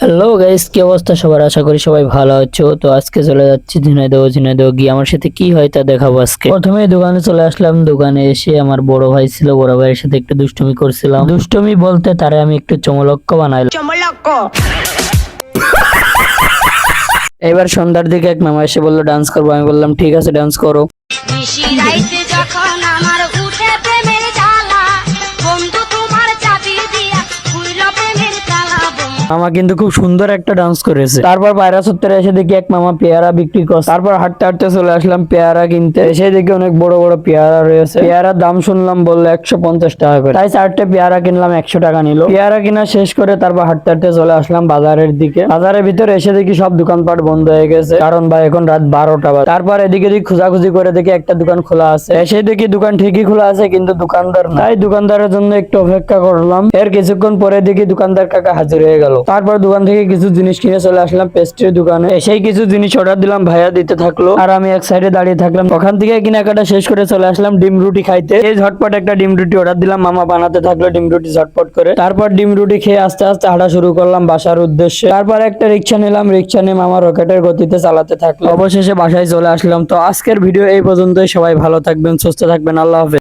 Hello guys, কি অবস্থা সবার? আশা করি সবাই ভালো আছো। তো আজকে চলে যাচ্ছি ঝিনাইদহ গিয়ে আমার সাথে কি হয় তা দেখাবো আজকে। প্রথমে দোকানে চলে আসলাম। দোকানে এসে আমার বড় ভাই ছিল, বড় ভাইয়ের সাথে একটু দুষ্টুমি করছিলাম। দুষ্টুমি বলতে তারে আমি একটু চমলক্ষ বানাইলাম। এবার সন্ধ্যার দিকে এক মামা এসে বললো ডান্স করবো। আমি বললাম ঠিক আছে, ডান্স করো। নিশিরাইতে যখন আমার উঠে প্রেমের জ্বালা, বন্ধু তোমার চাবি দিয়া খুইল প্রেমের তালা। মামা কিন্তু খুব সুন্দর একটা ডান্স করেছে। তারপর পায়রা চত্বরে এসে দেখি এক মামা পেয়ারা বিক্রি করছে। তারপর হাঁটতে হাঁটতে চলে আসলাম পেয়ারা কিনতে। এসে দেখি অনেক বড় বড় পেয়ারা রয়েছে। পেয়ারার দাম শুনলাম বললো 150 টাকা করে। তাই 4টে পেয়ারা কিনলাম, 100 টাকা নিল। পেয়ারা কিনা শেষ করে তারপর হাঁটতে হাঁটতে চলে আসলাম বাজারের দিকে। বাজারের ভিতরে এসে দেখি সব দোকানপাট বন্ধ হয়ে গেছে, কারণ ভাই এখন রাত 12টা বাজে। তারপর এদিকে খোঁজাখুঁজি করে দেখি একটা দোকান খোলা আছে। এসে দেখি দোকান ঠিকই খোলা আছে, কিন্তু দোকানদার নাই। তাই দোকানদারের জন্য একটু অপেক্ষা করলাম। এর কিছুক্ষণ পরে দেখি দোকানদার কাকা হাজির হয়ে গেল। তারপর দোকান থেকে কিছু জিনিস কিনে চলে আসলাম পেস্ট্রির দোকানে। এসেই কিছু জিনিস অর্ডার দিলাম, ভাইয়া দিতে থাকলো আর আমি এক সাইডে দাঁড়িয়ে থাকলাম। ওখান থেকে কেনাকাটা শেষ করে চলে আসলাম ডিম রুটি খাইতে। এই ঝটপট একটা ডিম রুটি অর্ডার দিলাম, মামা বানাতে থাকলো ডিম রুটি ঝটপট করে। তারপর ডিম রুটি খেয়ে আস্তে আস্তে হাঁটা শুরু করলাম বাসার উদ্দেশ্যে। তারপর একটা রিক্সা নিলাম, রিক্সা নিয়ে মামা রকেটের গতিতে চালাতে থাকলো। অবশেষে বাসায় চলে আসলাম। তো আজকের ভিডিও এই পর্যন্তই। সবাই ভালো থাকবেন, সুস্থ থাকবেন, আল্লাহ হাফেজ।